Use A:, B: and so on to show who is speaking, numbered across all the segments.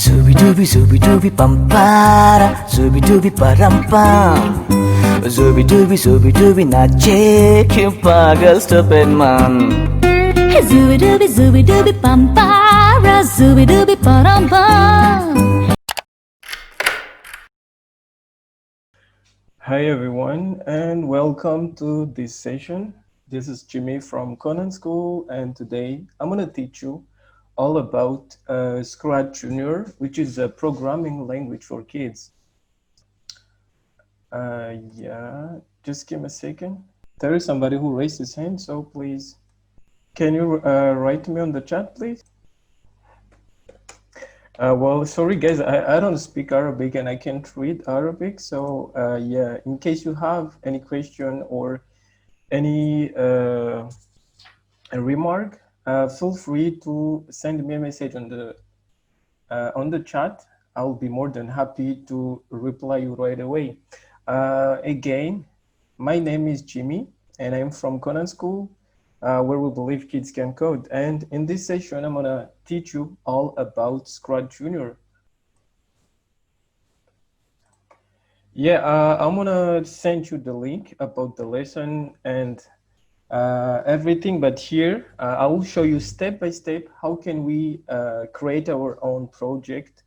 A: Zooby dooby pampara, zooby dooby parampam. Zooby dooby nache que paga el stupid man.
B: Zooby dooby pampara, zooby dooby param.
C: Hi everyone and welcome to this session. This is Jimmy from Conan School and today I'm going to teach you all about Scratch Junior, which is a programming language for kids. Just give me a second. There is somebody who raised his hand, so please, can you write me on the chat, please? Well, sorry guys, I don't speak Arabic and I can't read Arabic, so in case you have any question or any remark, feel free to send me a message on the chat. I'll be more than happy to reply you right away. Again, my name is Jimmy and I'm from Conan School, where we believe kids can code. And in this session, I'm gonna teach you all about Scratch Junior. I'm gonna send you the link about the lesson and everything, but here I will show you step by step how can we create our own project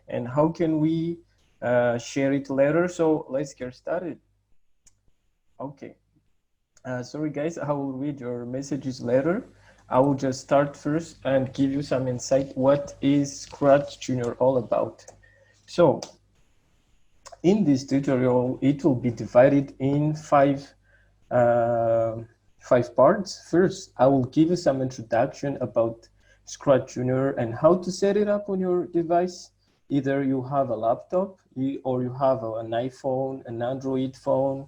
C: and how can we share it later. So let's get started. Okay, sorry guys, I will read your messages later. I will just start first and give you some insight what is Scratch Junior all about. So in this tutorial it will be divided in five parts. First, I will give you some introduction about Scratch Junior and how to set it up on your device. Either you have a laptop or you have an iPhone, an Android phone,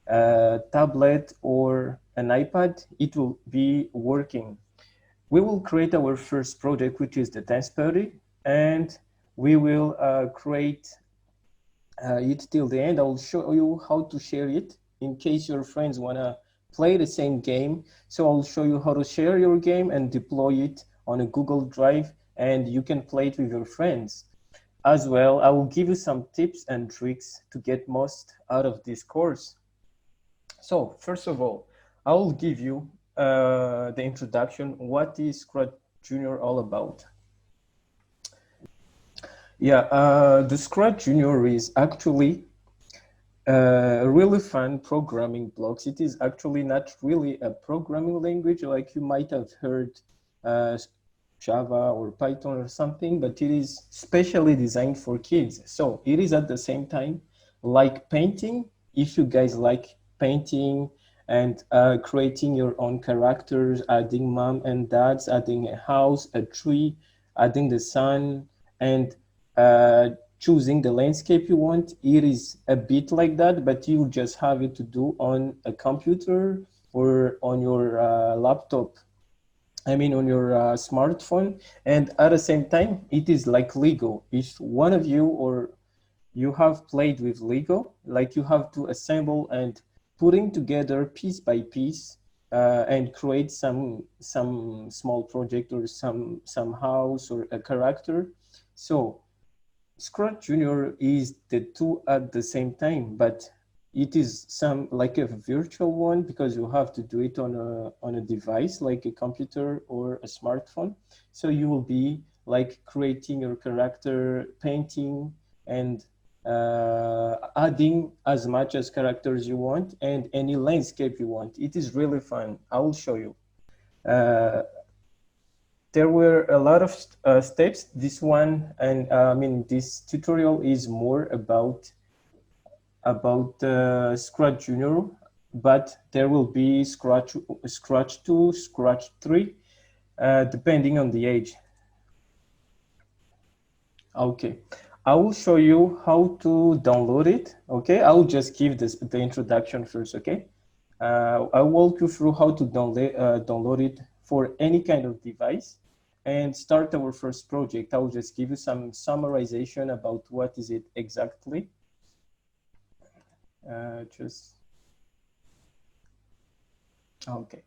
C: a tablet or an iPad, it will be working. We will create our first project, which is the dance party, and we will create it till the end. I will show you how to share it in case your friends want to play the same game. So I'll show you how to share your game and deploy it on a Google Drive, and you can play it with your friends. As well, I will give you some tips and tricks to get most out of this course. So first of all, I will give you the introduction. What is Scratch Junior all about? The Scratch Junior is actually really fun programming blocks. It is actually not really a programming language like you might have heard Java or Python or something, but it is specially designed for kids. So it is at the same time like painting. If you guys like painting and creating your own characters, adding mom and dads, adding a house, a tree, adding the sun, and choosing the landscape you want, it is a bit like that, but you just have it to do on a computer or on your laptop. I mean, on your smartphone. And at the same time, it is like Lego. If one of you or you have played with Lego, like you have to assemble and putting together piece by piece and create some small project or some house or a character. So Scratch Junior is the two at the same time, but it is some like a virtual one because you have to do it on a device like a computer or a smartphone. So you will be like creating your character, painting, and adding as much as characters you want and any landscape you want. It is really fun. I will show you. There were a lot of steps. This one, and this tutorial is more about Scratch Junior, but there will be Scratch 2, Scratch 3, depending on the age. Okay, I will show you how to download it. Okay, I will just give the introduction first. Okay, I'll walk you through how to download it for any kind of device and start our first project. I will just give you some summarization about what is it exactly. Okay.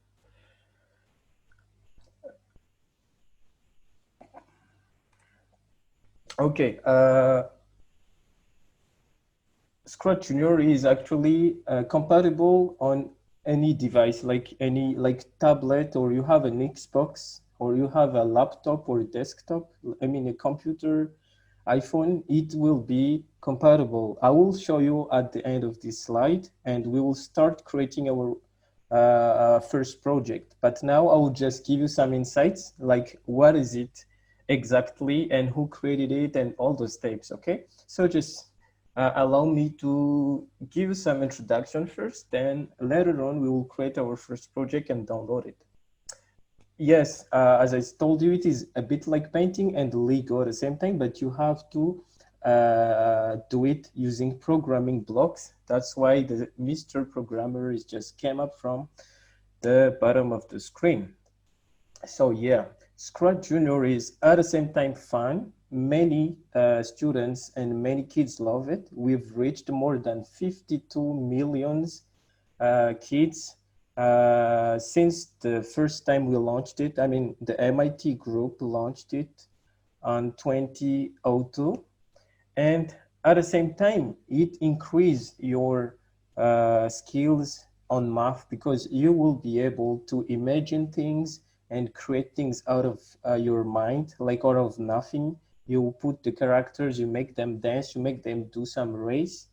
C: Okay, Scratch Junior is actually compatible on any device, like any like tablet, or you have an Xbox, or you have a laptop or desktop. I mean, a computer, iPhone. It will be compatible. I will show you at the end of this slide, and we will start creating our first project. But now I will just give you some insights, like what is it exactly, and who created it, and all those steps. Okay, so just allow me to give some introduction first, then later on we will create our first project and download it. Yes, as I told you, it is a bit like painting and Lego at the same time, but you have to do it using programming blocks. That's why the Mr. Programmer is just came up from the bottom of the screen. So yeah, Scratch Junior is at the same time fun. Many students and many kids love it. We've reached more than 52 millions kids since the first time we launched it. I mean, the MIT group launched it on 2002, and at the same time it increase your skills on math, because you will be able to imagine things and create things out of your mind, like out of nothing. You put the characters, you make them dance, you make them do some race.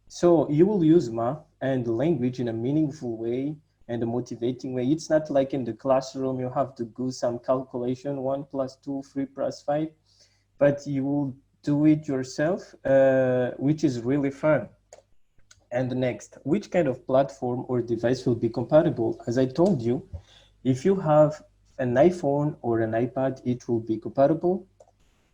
C: So you will use math and language in a meaningful way and a motivating way. It's not like in the classroom you have to do some calculation, 1 plus 2, 3 plus 5, but you will do it yourself, which is really fun. And next, which kind of platform or device will be compatible? As I told you, if you have an iPhone or an iPad, it will be compatible.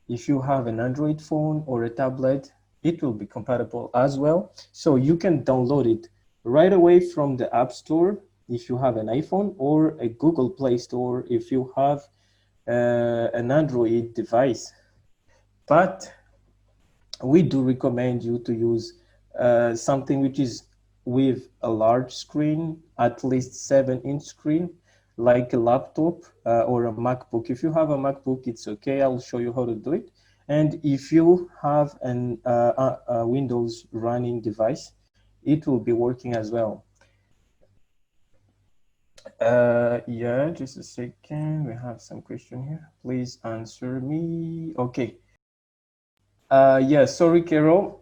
C: If you have an Android phone or a tablet, it will be compatible as well. So you can download it right away from the App Store if you have an iPhone, or a Google Play Store if you have an Android device. But we do recommend you to use something which is with a large screen, at least 7-inch screen, like a laptop or a MacBook. If you have a MacBook, it's okay. I'll show you how to do it. And if you have a Windows running device, it will be working as well. Yeah, just a second. We have some question here. Please answer me. Okay. Yeah, sorry, Carol.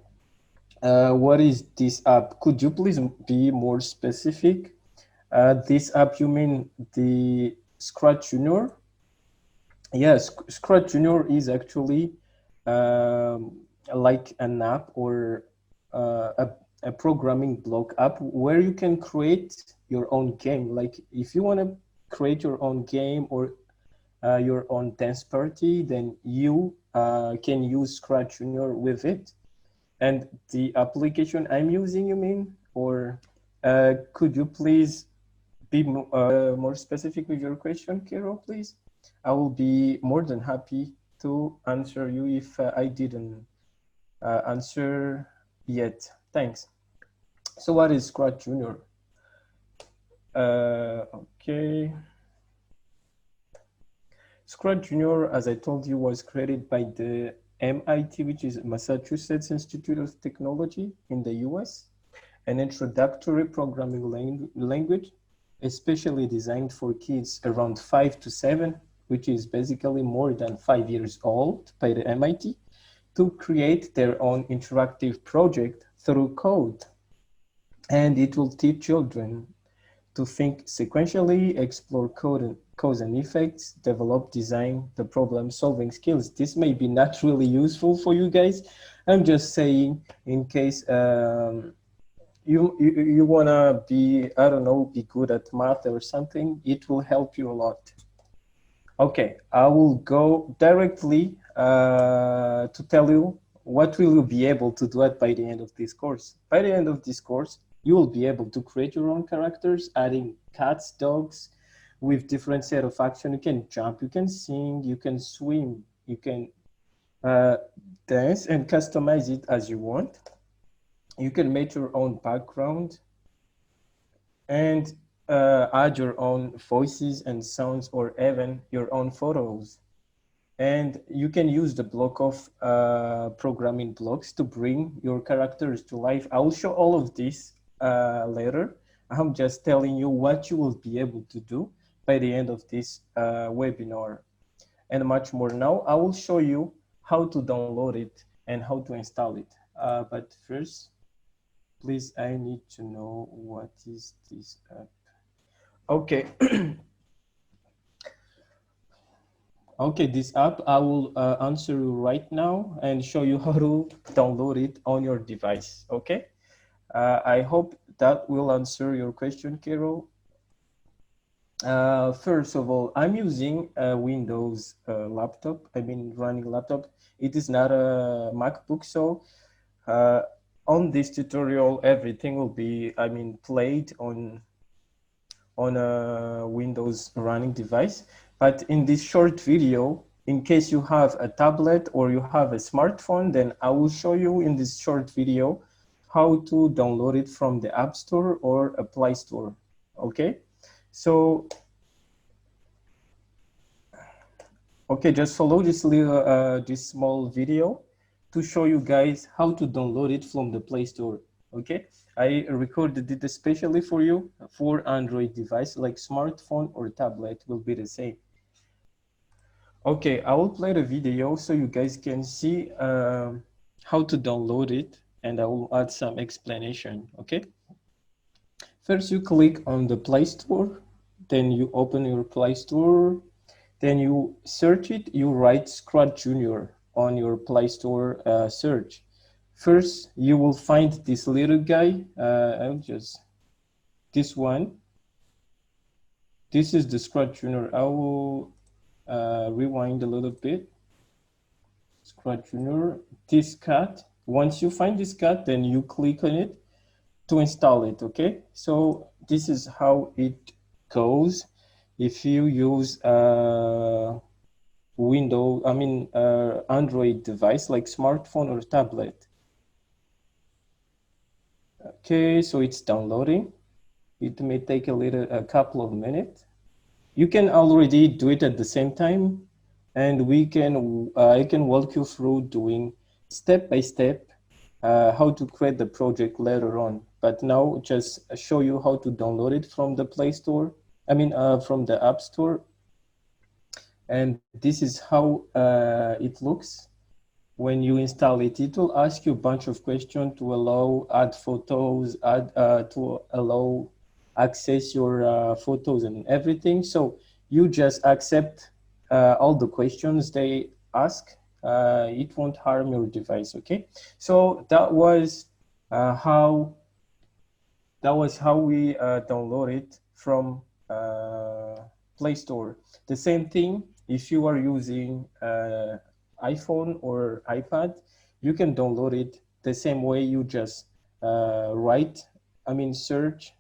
C: What is this app? Could you please be more specific? This app, you mean the Scratch Junior? Yes, Scratch Junior is actually like an app, or a programming block app where you can create your own game. Like if you want to create your own game or your own dance party, then you can use Scratch Junior with it. And the application I'm using, you mean? Or could you please be more specific with your question, Carol, please? I will be more than happy to answer you if I didn't answer yet. Thanks. So what is Scratch Junior? Okay. Scratch Junior, as I told you, was created by the MIT, which is Massachusetts Institute of Technology in the US, an introductory programming language, especially designed for kids around 5 to 7, which is basically more than 5 years old, by the MIT, to create their own interactive project through code. And it will teach children to think sequentially, explore cause and effects, develop, design, the problem-solving skills. This may be not really useful for you guys. I'm just saying in case you wanna be, I don't know, be good at math or something, it will help you a lot. Okay, I will go directly to tell you what will you be able to do by the end of this course. By the end of this course, you will be able to create your own characters, adding cats, dogs, with different set of action. You can jump, you can sing, you can swim, you can dance and customize it as you want. You can make your own background and add your own voices and sounds, or even your own photos. and you can use the block of programming blocks to bring your characters to life. I will show all of this later. I'm just telling you what you will be able to do by the end of this webinar and much more. Now I will show you how to download it and how to install it. But first, please, I need to know what is this app. Okay. Okay, this app, I will answer you right now and show you how to download it on your device, okay? I hope that will answer your question, Carol. First of all, I'm using a Windows laptop, running laptop. It is not a MacBook, so uh, on this tutorial, everything will be, played on a Windows running device. But in this short video, in case you have a tablet or you have a smartphone, then I will show you in this short video how to download it from the App Store or a Play Store, okay? So, okay, just follow this little, this small video to show you guys how to download it from the Play Store, okay? I recorded it especially for you for Android device, like smartphone or tablet will be the same. Okay, I will play the video so you guys can see how to download it, and I will add some explanation, okay? First, you click on the Play Store, then you open your Play Store, then you search it, you write Scratch Junior on your Play Store search. First, you will find this little guy. This one. This is the Scratch Junior. I will rewind a little bit. Scratch Junior, this cat. Once you find this cat, then you click on it to install it, okay? So this is how it goes if you use Android device like smartphone or tablet. Okay, so it's downloading. It may take a couple of minutes. You can already do it at the same time, and I can walk you through doing step by step how to create the project later on. But now just show you how to download it from the Play Store, from the App Store. And this is how it looks. When you install it, it will ask you a bunch of questions to allow add photos, to allow access your photos and everything. So you just accept all the questions they ask. It won't harm your device, okay? So that was how we download it from Play Store. The same thing if you are using iPhone or iPad, you can download it the same way. You just search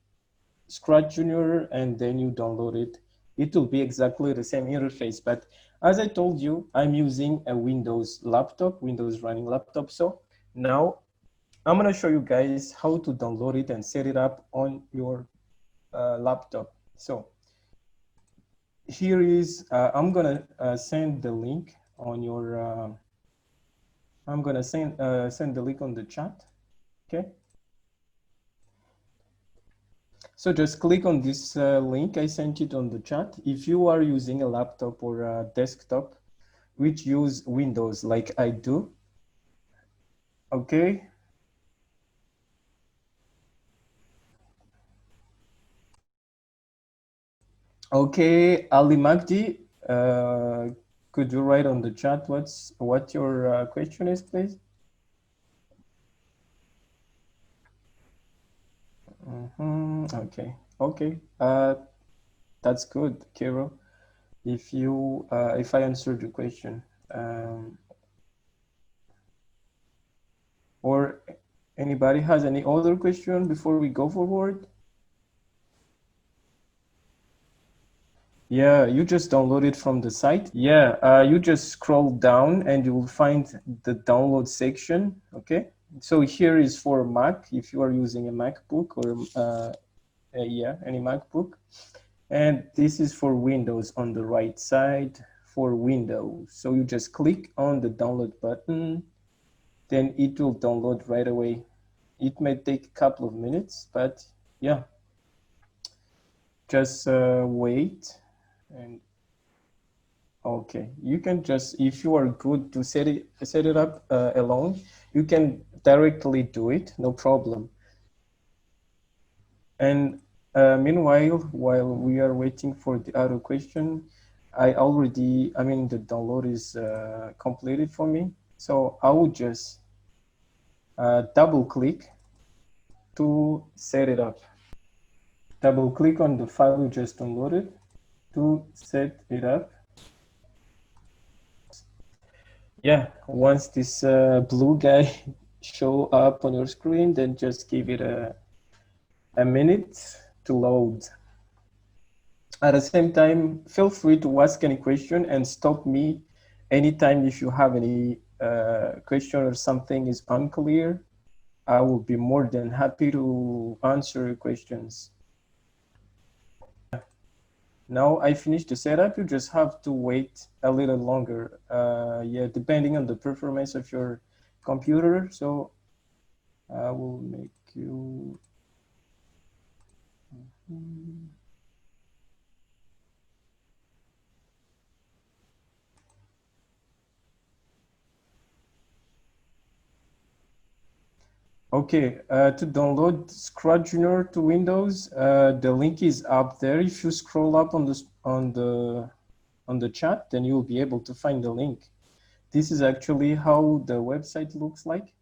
C: Scratch Junior and then you download it. It will be exactly the same interface, but as I told you, I'm using a Windows running laptop. So now I'm gonna show you guys how to download it and set it up on your laptop. So here is, I'm gonna send the link on your, I'm gonna send the link on the chat, okay? So just click on this link, I sent it on the chat. If you are using a laptop or a desktop, which use Windows like I do, okay? Okay, Ali Magdi, could you write on the chat what your question is, please? Okay. That's good, Kiro. If I answered your question, or anybody has any other question before we go forward? Yeah, you just download it from the site. Yeah, you just scroll down and you will find the download section. Okay, so here is for Mac if you are using a MacBook or any MacBook. And this is for Windows on the right side for Windows. So you just click on the download button, then it will download right away. It may take a couple of minutes, but yeah, just wait. And okay, you can just, if you are good to set it up alone, you can directly do it, no problem. And meanwhile, while we are waiting for the other question, the download is completed for me. So I will just double click to set it up. Double click on the file you just downloaded to set it up. Yeah, once this blue guy show up on your screen, then just give it a minute to load. At the same time, feel free to ask any question and stop me anytime if you have any question or something is unclear. I will be more than happy to answer your questions. Now I finished the setup. You just have to wait a little longer. Yeah, depending on the performance of your computer. So I will make you. Okay, to download Scratch Junior to Windows, the link is up there. If you scroll up on the chat, then you will be able to find the link. This is actually how the website looks like.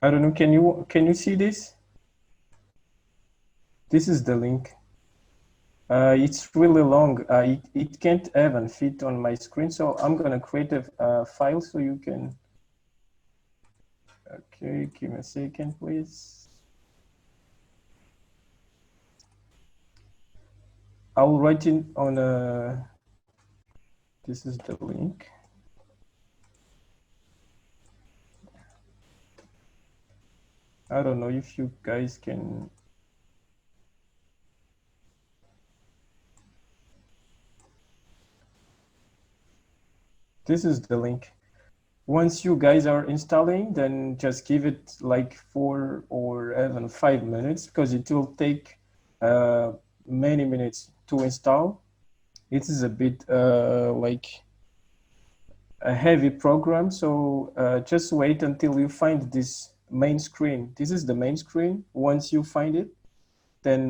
C: I don't know. Can you see this? This is the link. It's really long. It can't even fit on my screen, so I'm gonna create a file so you can. Okay, give me a second, please. I'll write it on a. This is the link. I don't know if you guys can. This is the link. Once you guys are installing, then just give it like 4 or even 5 minutes because it will take many minutes to install. It is a bit like a heavy program, so just wait until you find this main screen. This is the main screen. Once you find it, then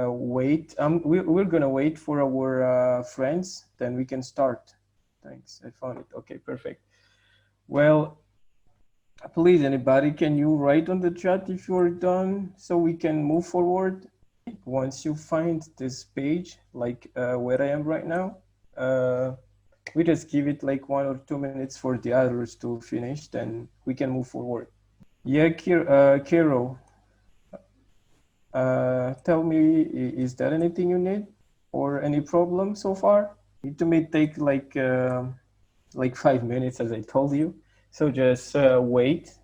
C: wait. We're gonna wait for our friends, then we can start. Thanks, I found it. Okay, perfect. Well, please, anybody, can you write on the chat if you're done so we can move forward? Once you find this page, like where I am right now, we just give it like 1 or 2 minutes for the others to finish, then we can move forward. Yeah, Kiro, tell me, is there anything you need or any problem so far? It may take like 5 minutes, as I told you. So just wait.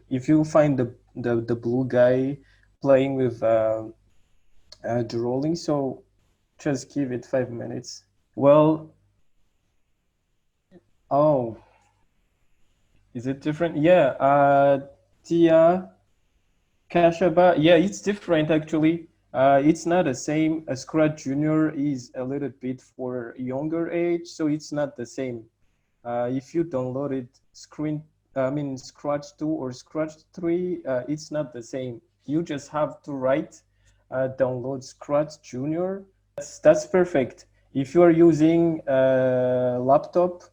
C: If you find the blue guy playing with the rolling, so just give it 5 minutes. Well, oh, is it different? Yeah, Tia, Kashaba, yeah, it's different actually. It's not the same. Scratch Junior is a little bit for younger age, so it's not the same. If you downloaded Scratch 2 or Scratch 3, it's not the same. You just have to download Scratch Junior. That's perfect. If you are using a laptop,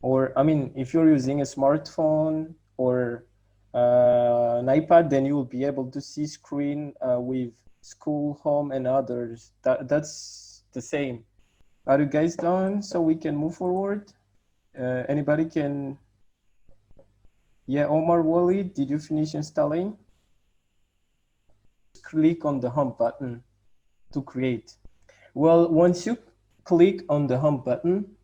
C: or if you're using a smartphone or an iPad, then you will be able to see screen with school, home, and others. That's the same. Are you guys done? So we can move forward. Anybody can? Yeah, Omar Wally, did you finish installing? Click on the home button to create. Well, once you click on the home button,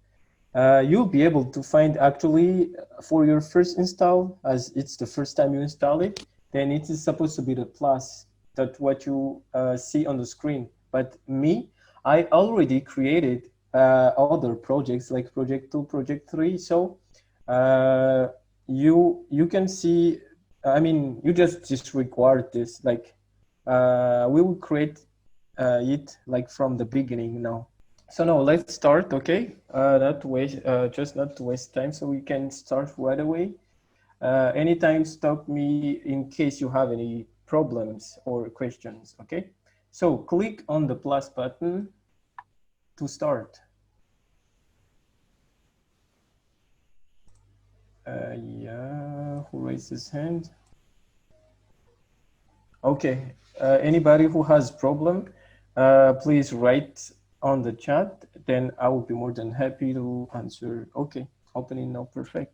C: you'll be able to find actually for your first install, as it's the first time you install it, then it is supposed to be the plus, that what you see on the screen. But me, I already created other projects like project 2, project 3. So you can see, I mean, you just disregard this, like we will create it like from the beginning now. So now let's start, okay? Not to waste, just not to waste time, so we can start right away. Anytime stop me in case you have any problems or questions, okay? So click on the plus button to start. Yeah, who raised his hand? Okay, anybody who has problem, please write on the chat, then I will be more than happy to answer. Okay, opening now, perfect.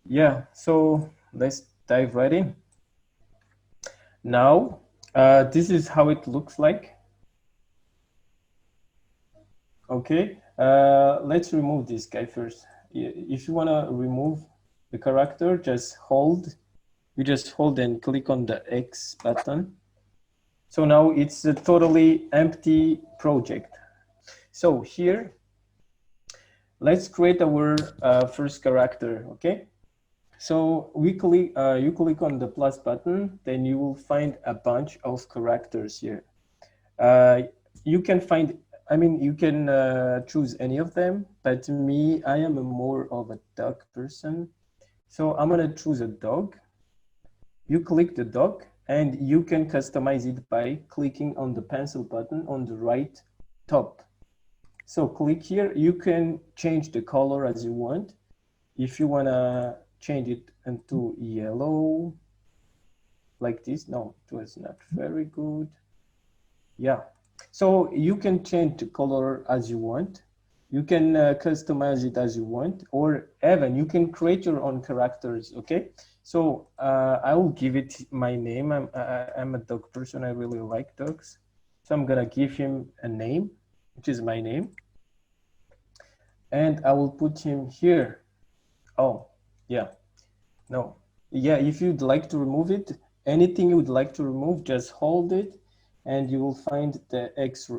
C: Yeah, so let's dive right in. Now, this is how it looks like. Okay, let's remove this guy first. If you want to remove the character, just hold. You just hold and click on the X button. So now it's a totally empty project. So here, let's create our first character, okay? So you click on the plus button, then you will find a bunch of characters here. You can find, I mean, you can choose any of them, but me, I am more of a dog person. So I'm gonna choose a dog. You click the dog and you can customize it by clicking on the pencil button on the right top. So click here, you can change the color as you want. If you wanna change it into yellow, like this, no, it was not very good. Yeah, so you can change the color as you want. You can customize it as you want, or even you can create your own characters, okay? So I will give it my name. I'm a dog person, I really like dogs. So I'm gonna give him a name, which is my name. And I will put him here. Oh, yeah, no. Yeah, if you'd like to remove it, anything you would like to remove, just hold it and you will find the X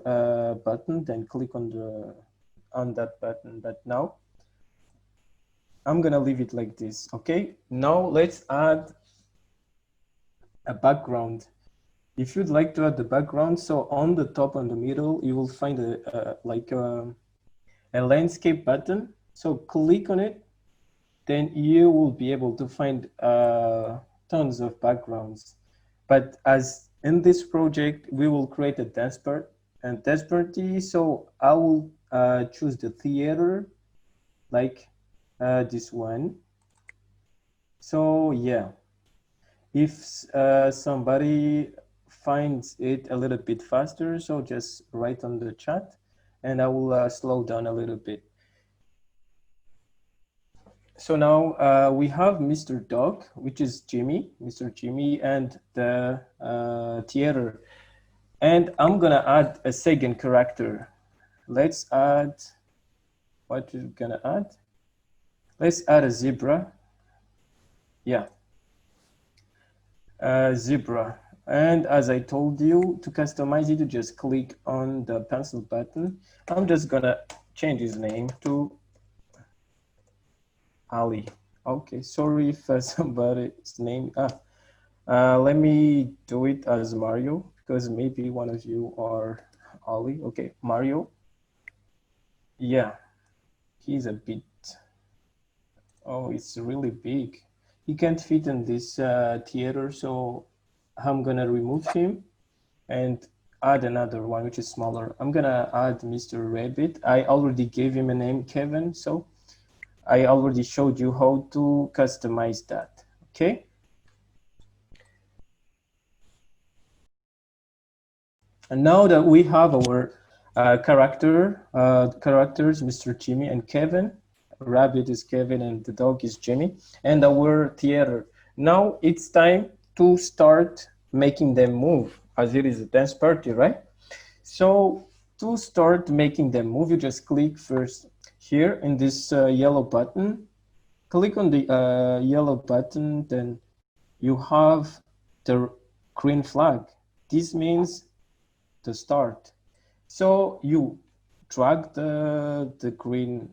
C: button, then click on that button. But now I'm gonna leave it like this, okay? Now let's add a background. If you'd like to add the background, so on the top and the middle, you will find a landscape button. So click on it, then you will be able to find tons of backgrounds. But as in this project, we will create a dance party. So I will choose the theater, like this one. So yeah, if somebody finds it a little bit faster, so just write on the chat and I will slow down a little bit. So now we have Mr. Dog, which is Jimmy, Mr. Jimmy, and the theater. And I'm gonna add a second character. Let's add, what we're gonna add? Let's add a zebra. Yeah, zebra. And as I told you, to customize it, you just click on the pencil button. I'm just gonna change his name to Ali. Okay, sorry if somebody's name, let me do it as Mario, because maybe one of you are Ali. Okay, Mario. Yeah, he's a bit, oh, it's really big. He can't fit in this theater, so I'm gonna remove him and add another one, which is smaller. I'm gonna add Mr. Rabbit. I already gave him a name, Kevin, so I already showed you how to customize that, okay? And now that we have our characters, Mr. Jimmy and Kevin, Rabbit is Kevin and the dog is Jimmy, and our theater. Now it's time to start making them move, as it is a dance party, right? So to start making them move, you just click first here in this yellow button. Click on the yellow button, then you have the green flag. This means to start. So you drag the green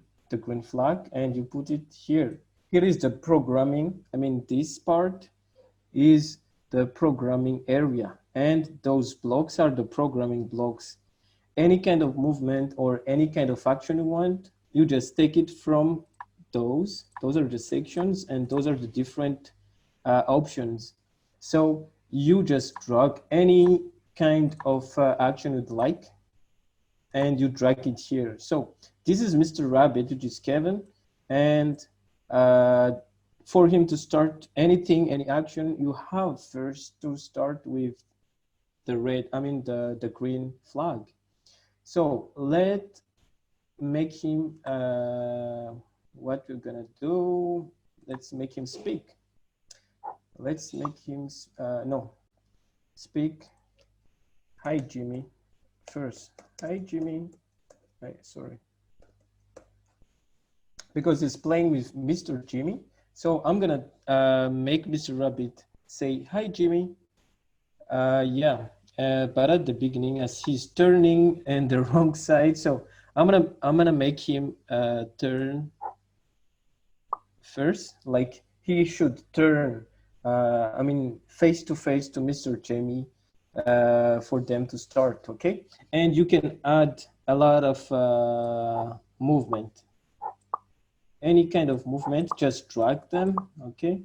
C: flag and you put it here. Here is the programming. I mean, this part is the programming area, and those blocks are the programming blocks. Any kind of movement or any kind of action you want, you just take it from those. Those are the sections, and those are the different options. So you just drag any kind of action you'd like, and you drag it here. So this is Mr. Rabbit, which is Kevin, and for him to start anything, any action, you have first to start with the green flag. So let's make him, what we're gonna do, let's make him speak. Let's make him, speak. Hi, Jimmy, first. Hi, Jimmy. Sorry. Because it's playing with Mr. Jimmy. So I'm gonna make Mr. Rabbit say, hi, Jimmy. But at the beginning, as he's turning in the wrong side, so I'm gonna make him turn first. Like he should turn, face to face to Mr. Jimmy for them to start. Okay, and you can add a lot of movement. Any kind of movement, just drag them. Okay.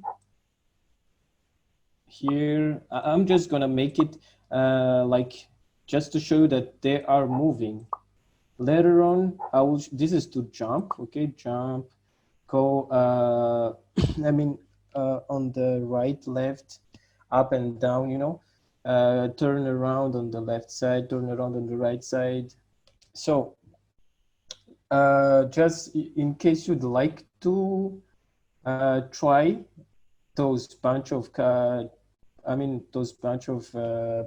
C: Here, I'm just gonna make it like just to show that they are moving. Later on, this is to jump, okay? Jump, go, on the right, left, up and down, you know? Turn around on the left side, turn around on the right side. So, just in case you'd like to try those bunch of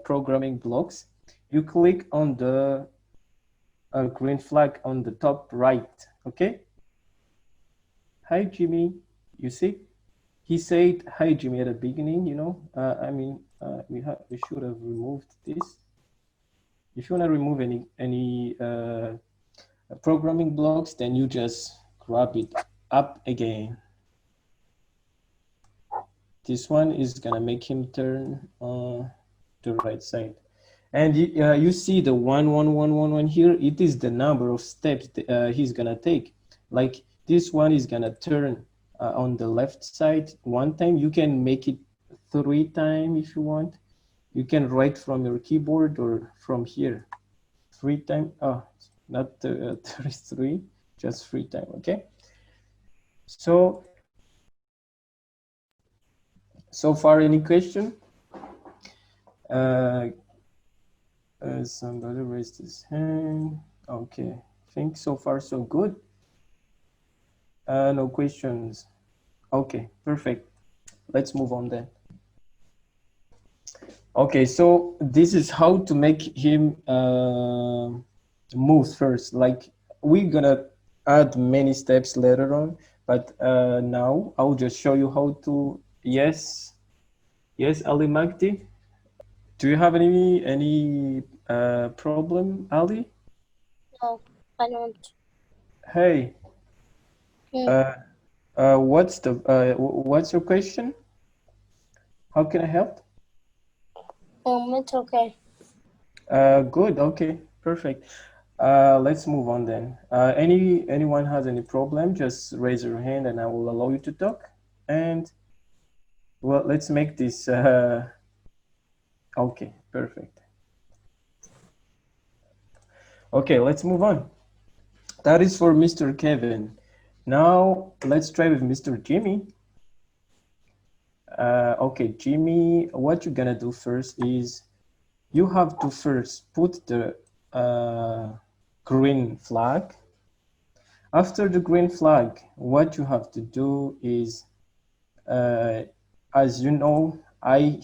C: programming blocks, you click on the green flag on the top right. Okay. Hi, Jimmy. You see, he said hi, Jimmy, at the beginning. You know, we should have removed this. If you want to remove any programming blocks, then you just grab it up again. This one is gonna make him turn on the right side. And you see the 1 here, it is the number of steps he's gonna take. Like this one is gonna turn on the left side 1 time. You can make it 3 times if you want. You can write from your keyboard or from here. 3 times, not 33, just 3 times, okay? So far, any question? Somebody raised his hand. Okay, I think so far so good. No questions. Okay, perfect. Let's move on then. Okay, so this is how to make him move first. Like we're gonna add many steps later on, but now I'll just show you how to. Yes, Ali Magdi. Do you have any problem, Ali?
D: No, I don't.
C: Hey. What's your question? How can I help?
D: It's okay.
C: Good. Okay. Perfect. Let's move on then. Anyone has any problem? Just raise your hand, and I will allow you to talk. And well, let's make this. Okay. Perfect. Okay. Let's move on. That is for Mr. Kevin. Now let's try with Mr. Jimmy. Okay, Jimmy, what you're gonna do first is you have to first put the green flag. After the green flag, what you have to do is, as you know, I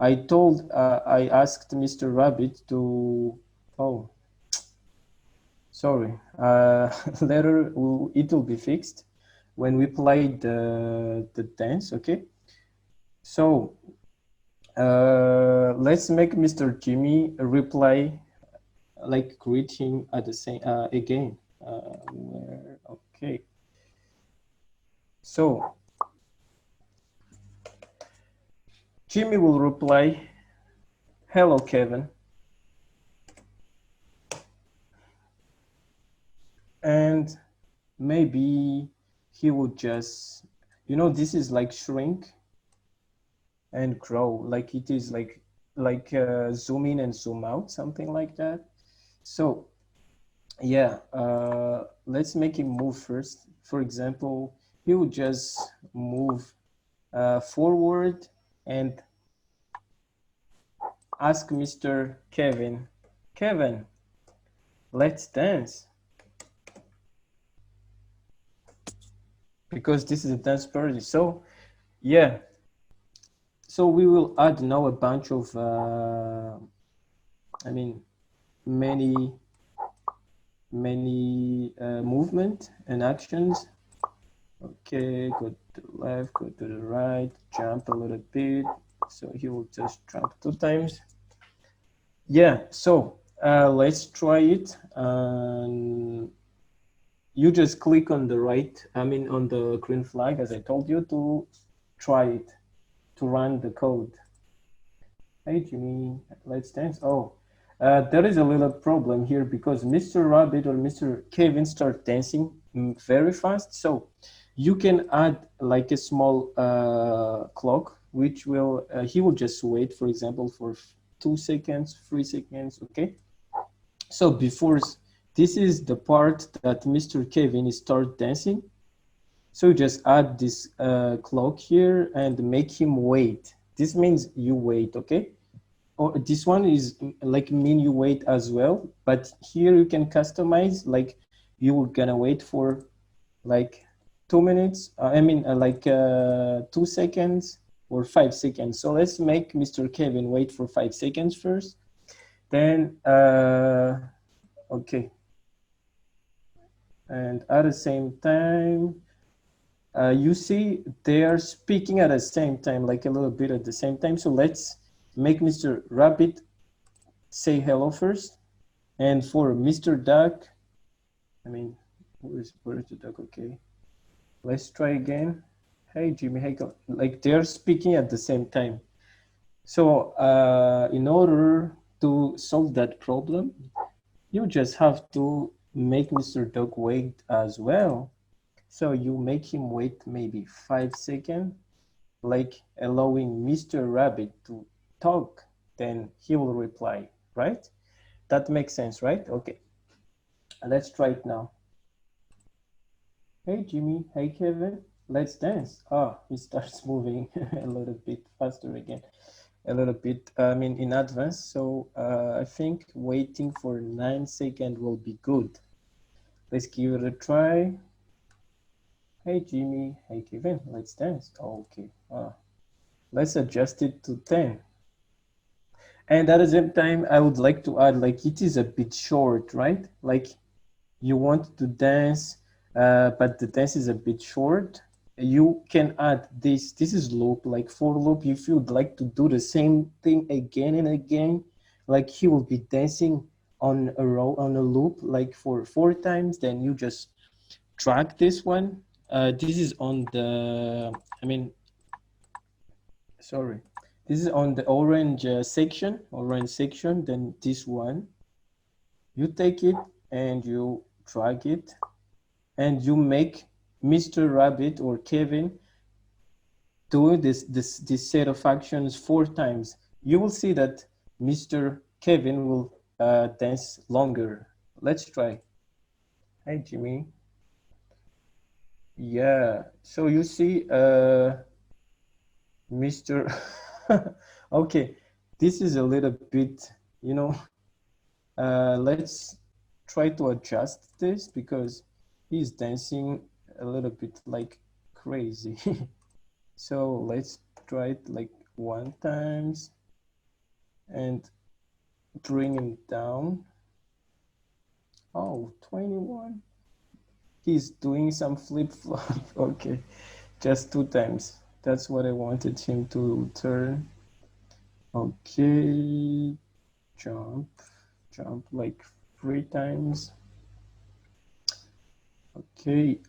C: asked Mr. Rabbit to, sorry, later it will be fixed when we play the dance, okay? So let's make Mr. Jimmy replay like greeting at the same again. Okay. So Jimmy will reply, "Hello, Kevin," and maybe he would just, this is like shrink and grow, like it is like zoom in and zoom out, something like that. So yeah, let's make him move first. For example, he would just move forward and ask Mr. Kevin, "Kevin, let's dance," because this is a dance party. So yeah, so we will add now a bunch of I mean many movement and actions. Okay, go to the left, go to the right, jump a little bit. So he will just jump 2 times. Yeah, so let's try it. You just click on the right, on the green flag, as I told you, to try it, to run the code. Hey, Jimmy, let's dance. Oh, there is a little problem here because Mr. Rabbit or Mr. Kevin start dancing very fast. So you can add like a small clock, which will, he will just wait, for example, for 2 seconds, 3 seconds, okay? So before, this is the part that Mr. Kevin start dancing. So just add this clock here and make him wait. This means you wait, okay? Or this one is like mean you wait as well, but here you can customize, like you were gonna wait for like 2 minutes, 2 seconds or 5 seconds. So let's make Mr. Kevin wait for 5 seconds first. Then okay, and at the same time, you see they are speaking at the same time, like a little bit at the same time. So let's make Mr. Rabbit say hello first. And for Mr. Duck, where's the duck? Okay, let's try again. Hey, Jimmy, hey, like they're speaking at the same time. So in order to solve that problem, you just have to make Mr. Duck wait as well. So you make him wait maybe 5 seconds, like allowing Mr. Rabbit to talk, then he will reply, right? That makes sense, right? Okay, let's try it now. Hey, Jimmy, hey, Kevin, let's dance. Ah, he starts moving a little bit faster again, a little bit, in advance. So I think waiting for 9 seconds will be good. Let's give it a try. Hey, Jimmy, hey, Kevin, let's dance. Okay, let's adjust it to 10. And at the same time, I would like to add, like, it is a bit short, right? Like, you want to dance, but the dance is a bit short. You can add this. This is loop, like for loop. If you'd like to do the same thing again and again, like he will be dancing on a row, on a loop, like for 4 times, then you just drag this one. This is on the, sorry. This is on the orange section, then this one. You take it and you drag it and you make Mr. Rabbit or Kevin do this set of actions 4 times. You will see that Mr. Kevin will dance longer. Let's try. Hi, Jimmy. Yeah, so you see Mr. Okay, this is a little bit, let's try to adjust this because he's dancing a little bit like crazy. So let's try it like 1 times and bring him down. Oh, 21. He's doing some flip-flop. Okay, just 2 times. That's what I wanted him to turn. Okay, jump like 3 times. Okay.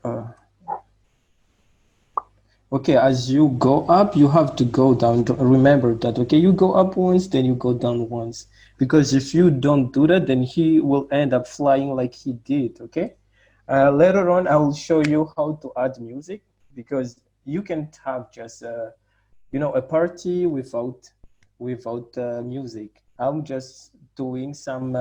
C: Okay, as you go up, you have to go down. Remember that, okay? You go up once, then you go down once. Because if you don't do that, then he will end up flying like he did, okay? Later on, I will show you how to add music because you can't have just, a party without music. I'm just doing some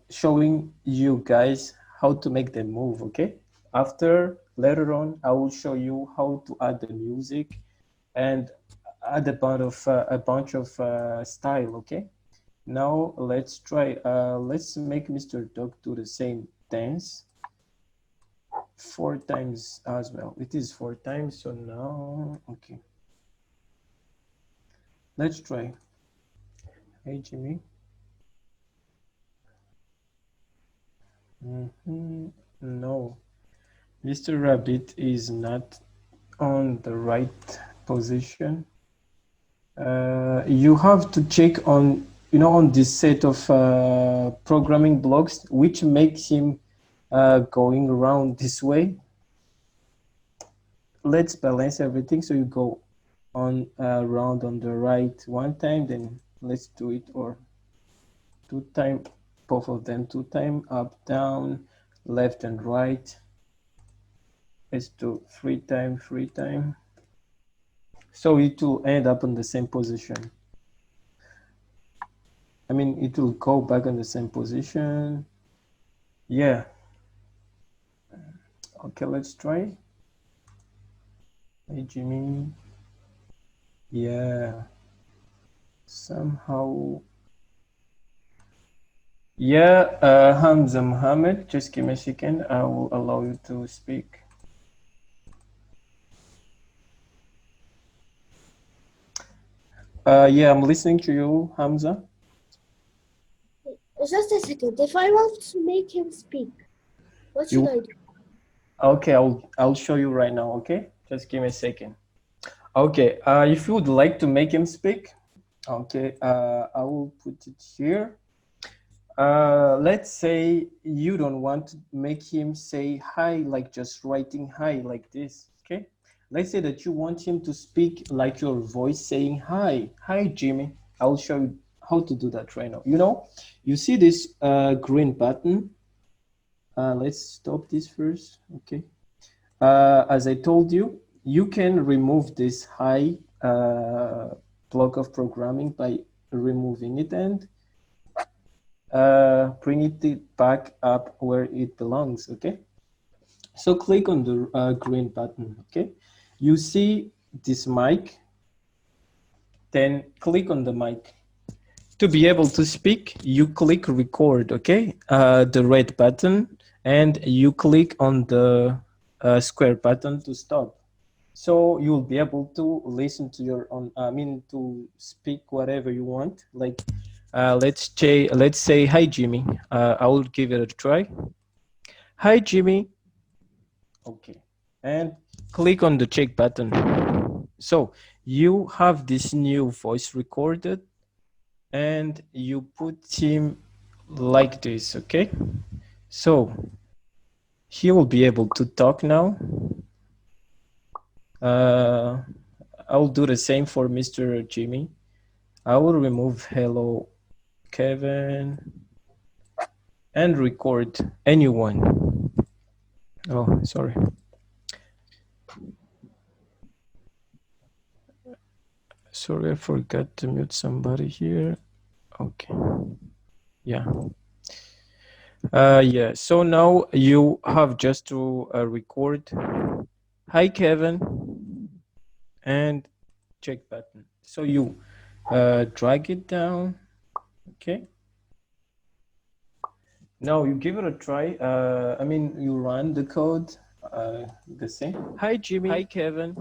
C: showing you guys how to make them move, okay? After, later on, I will show you how to add the music and add a bunch of style, okay? Now let's try, let's make Mr. Dog do the same dance 4 times as well. It is 4 times, so now, okay. Let's try. Hey, Jimmy. No, Mr. Rabbit is not on the right position. You have to check on this set of programming blocks, which makes him going around this way. Let's balance everything. So you go on around on the right 1 time, then let's do it or 2 time, both of them 2 time, up, down, left and right. Let's do 3 time, 3 time. So it will end up in the same position. I mean, it will go back in the same position. Yeah. Okay, let's try. Hey, Jimmy. Yeah. Somehow. Yeah, Hamza Mohammed, just give me a second. I will allow you to speak. Yeah, I'm listening to you, Hamza.
D: Just a second. If I want to make him speak, what should
C: You
D: I do?
C: okay? I'll show you right now. Okay, just give me a second. Okay, if you would like to make him speak, okay, I will put it here. Let's say you don't want to make him say hi, like just writing hi like this, okay? Let's say that you want him to speak like your voice saying hi. Hi, Jimmy. I'll show you how to do that right now. You see this green button? Let's stop this first, okay? As I told you, you can remove this hi block of programming by removing it and bring it back up where it belongs, okay? So click on the green button, okay? You see this mic, then click on the mic. To be able to speak, you click record, okay? The red button, and you click on the square button to stop. So you'll be able to listen to your own, to speak whatever you want. Like, let's say, hi, Jimmy. I will give it a try. Hi, Jimmy. Okay. And click on the check button. So you have this new voice recorded and you put him like this, okay? So he will be able to talk now. I'll do the same for Mr. Jimmy. I will remove hello, Kevin, and record anyone. Oh, sorry. Sorry, I forgot to mute somebody here. Okay. Yeah. Yeah. So now you have just to record. Hi, Kevin, and check button. So you drag it down. Okay. Now you give it a try. You run the code. The same. Hi, Jimmy. Hi, Kevin.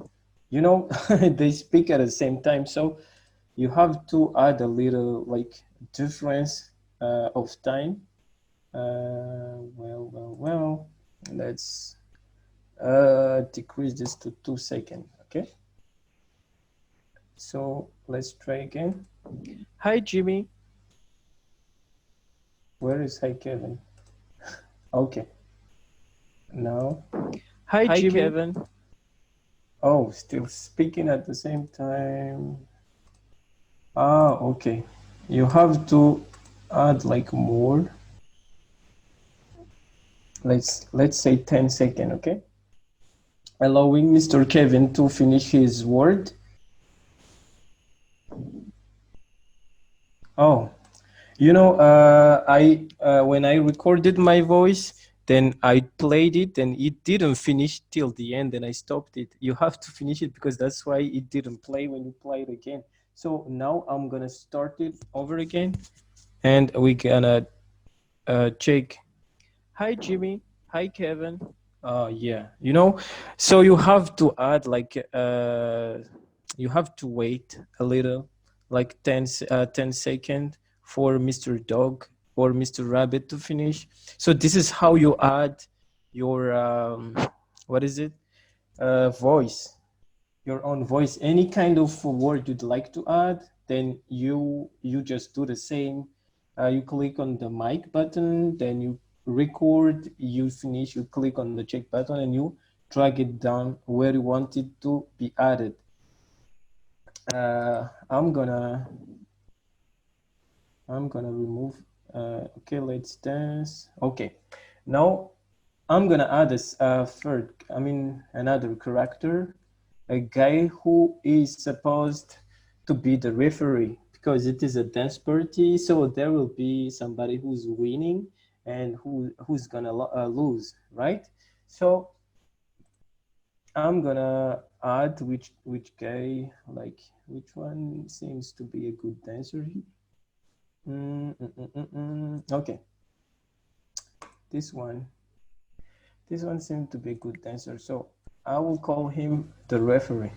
C: They speak at the same time, so you have to add a little like difference of time. Well. Let's decrease this to 2 seconds. Okay. So let's try again. Hi, Jimmy. Where is Hi Kevin? Okay. Now.
E: Hi,
C: Hi
E: Jimmy.
C: Kevin. Oh, still speaking at the same time. Ah, okay. You have to add like more. Let's say 10 seconds, okay? Allowing Mr. Kevin to finish his word. Oh, you know, I when I recorded my voice, then I played it and it didn't finish till the end and I stopped it. You have to finish it because that's why it didn't play when you play it again. So now I'm gonna start it over again and we gonna check. Hi Jimmy. Hi Kevin. Yeah, you know, so you have to add like you have to wait a little, like 10 seconds for Mr. Dog or Mr. Rabbit to finish. So this is how you add your what is it? Voice, your own voice, any kind of word you'd like to add, then you just do the same. You click on the mic button, then you record, you finish, you click on the check button and you drag it down where you want it to be added. uh, i'm gonna I'm gonna remove okay, let's dance. Okay, now I'm gonna add this third, I mean another character, a guy who is supposed to be the referee because it is a dance party. So there will be somebody who's winning and who's gonna lose, right? So I'm gonna add which guy, like which one seems to be a good dancer here. Okay, this one. This one seemed to be a good dancer, so I will call him the referee.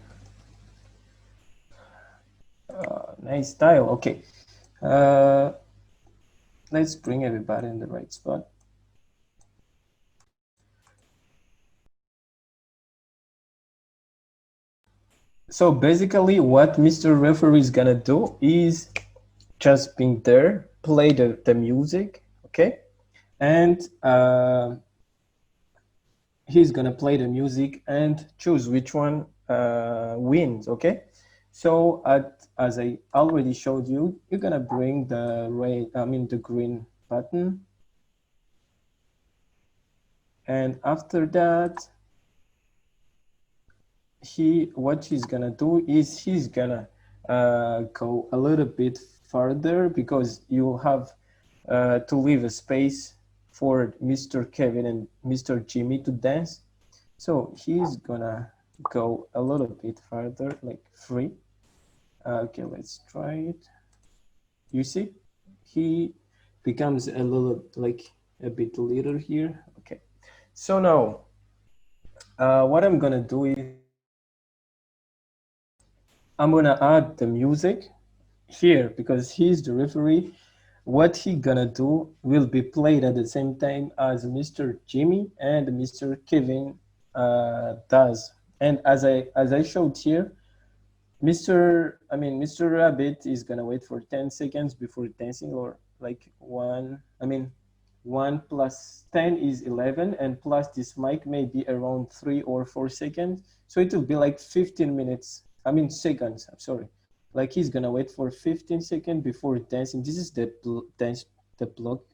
C: Nice style. Okay, uh, let's bring everybody in the right spot. So basically, what Mr. Referee is gonna do is just being there, play the music, okay, and he's gonna play the music and choose which one wins, okay? So as I already showed you, you're gonna bring the the green button, and after that, what he's gonna do is he's gonna go a little bit further because you have to leave a space for Mr. Kevin and Mr. Jimmy to dance. So he's gonna go a little bit further, like 3. Okay, let's try it. You see, he becomes a little like a bit little here. Okay, so now what I'm gonna do is I'm gonna add the music here because he's the referee. What he gonna do will be played at the same time as Mr. Jimmy and Mr. Kevin does. And as I showed here, Mr. Rabbit is gonna wait for 10 seconds before dancing, or like one. I mean, 1 plus 10 is 11, and plus this mic may be around 3 or 4 seconds. So it will be like 15 minutes. I mean seconds. I'm sorry. Like he's gonna wait for 15 seconds before dancing. This is the the block.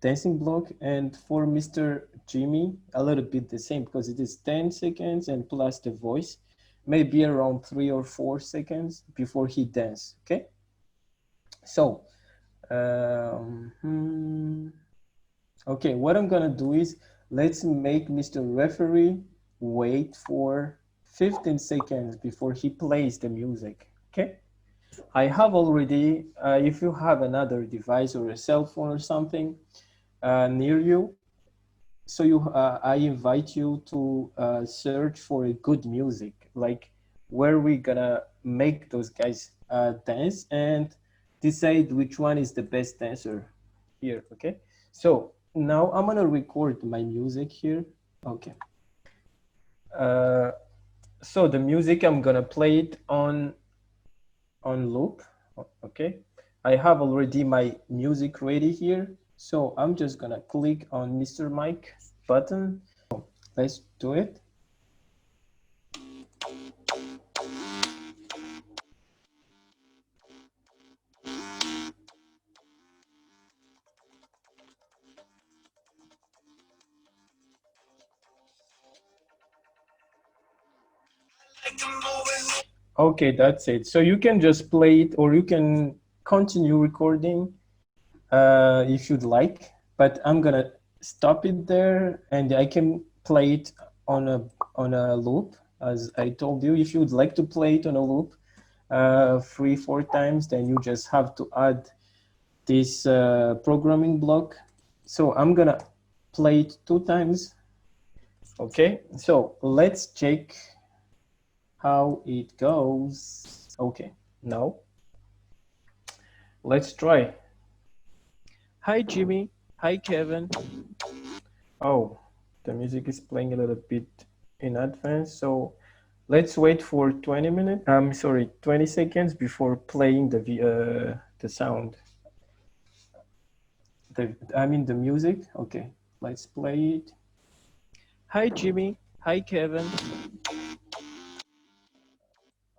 C: Dancing block, and for Mr. Jimmy a little bit the same because it is 10 seconds and plus the voice maybe around 3 or 4 seconds before he dance. Okay, so okay, what I'm gonna do is let's make Mr. Referee wait for 15 seconds before he plays the music. Okay, I have already if you have another device or a cell phone or something near you, so I invite you to search for a good music, like where we gonna make those guys dance and decide which one is the best dancer here. Okay, so now I'm gonna record my music here. Okay, uh, so the music I'm gonna play it on loop. Okay, I have already my music ready here. So I'm just gonna click on Mr. Mike button. Let's do it. Okay, that's it. So you can just play it or you can continue recording if you'd like, but I'm gonna stop it there and I can play it on a loop. As I told you, if you'd like to play it on a loop 3-4 times, then you just have to add this programming block. So I'm gonna play it 2 times. Okay, so let's check how it goes. Okay, now let's try. Hi Jimmy, hi Kevin. Oh, the music is playing a little bit in advance, so let's wait for 20 minutes. I'm sorry, 20 seconds before playing the sound. The music. Okay, let's play it. Hi Jimmy, hi Kevin.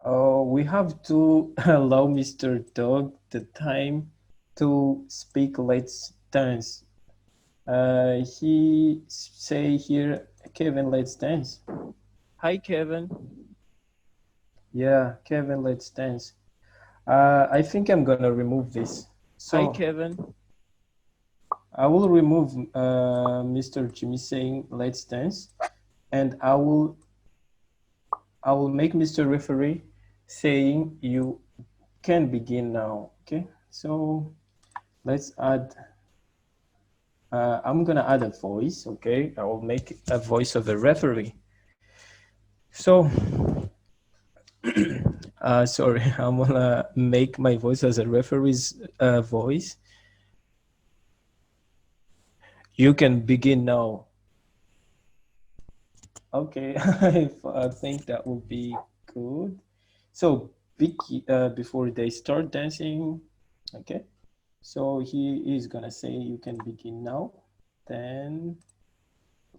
C: Oh, we have to allow Mr. Dog the time to speak. Let's dance. He say here, Kevin, let's dance. Hi, Kevin. Yeah, Kevin, let's dance. I think I'm gonna remove this. So, hi, Kevin. I will remove Mr. Jimmy saying let's dance, and I will make Mr. Referee saying you can begin now. Okay, so let's add. I'm gonna add a voice. Okay, I will make a voice of a referee. So, sorry, I'm gonna make my voice as a referee's voice. You can begin now. Okay, I think that will be good. So, before they start dancing, okay. So he is gonna say you can begin now. Then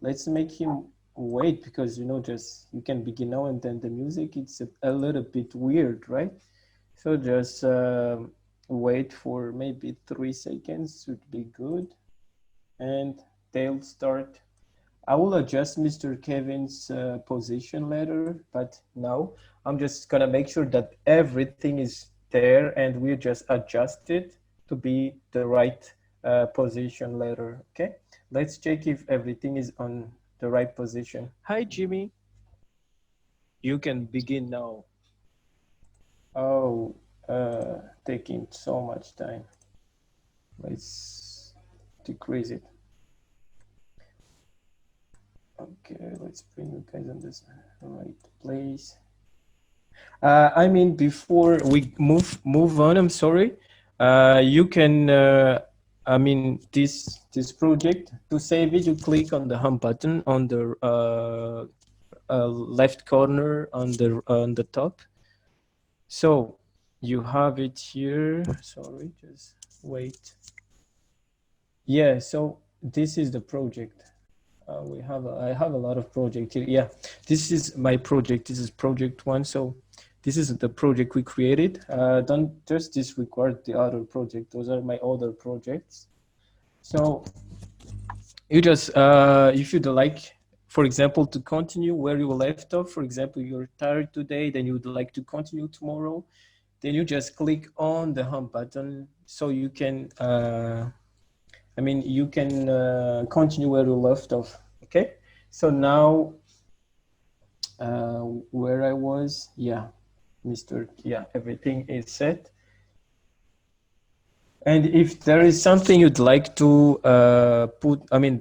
C: let's make him wait because just you can begin now and then the music it's a little bit weird, right? So just wait for maybe 3 seconds would be good, and they'll start. I will adjust Mr. Kevin's position later, but now I'm just gonna make sure that everything is there and we just adjust it to be the right position later. Okay, let's check if everything is on the right position. Hi, Jimmy. You can begin now. Oh, taking so much time. Let's decrease it. Okay, let's bring you guys on this right place. I mean, before we move on, I'm sorry. You can, I mean, this project to save it, you click on the home button on the left corner on the top. So you have it here. Sorry, just wait. Yeah, so this is the project. I have a lot of projects here. Yeah, this is my project. This is project 1. So this is the project we created. Don't just disregard the other project. Those are my other projects. So you just, if you'd like, for example, to continue where you left off, for example, you're tired today, then you would like to continue tomorrow, then you just click on the home button so you can, you can continue where you left off. Okay, so now where I was, yeah, everything is set. And if there is something you'd like to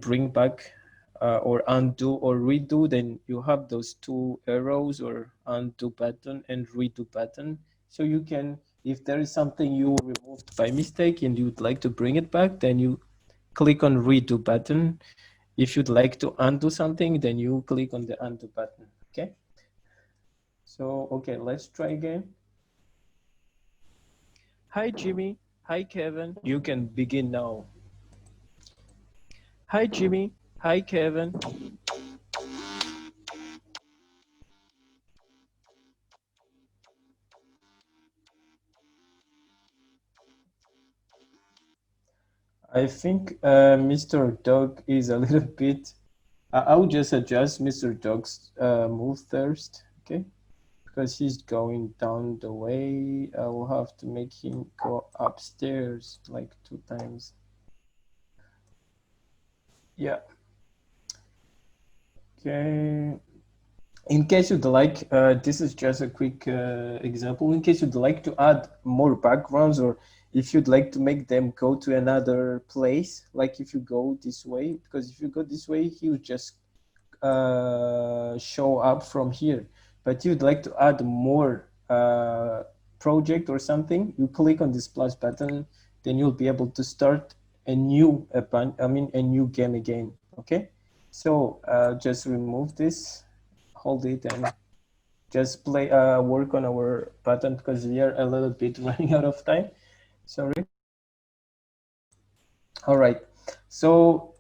C: bring back or undo or redo, then you have those 2 arrows or undo button and redo button. So you can, if there is something you removed by mistake and you'd like to bring it back, then you click on redo button. If you'd like to undo something, then you click on the undo button. Okay. So, okay, let's try again. Hi, Jimmy. Hi, Kevin. You can begin now. Hi, Jimmy. Hi, Kevin. I think Mr. Dog is a little bit. I'll just adjust Mr. Dog's move first, okay? Because he's going down the way. I will have to make him go upstairs like 2 times. Yeah. Okay. In case you'd like, this is just a quick example. In case you'd like to add more backgrounds, or if you'd like to make them go to another place, like if you go this way, because if you go this way, he will just show up from here. But you'd like to add more project or something, you click on this plus button, then you'll be able to start a new a new game again. Okay, so just remove this, hold it, and just play work on our button because we are a little bit running out of time. Sorry. All right, so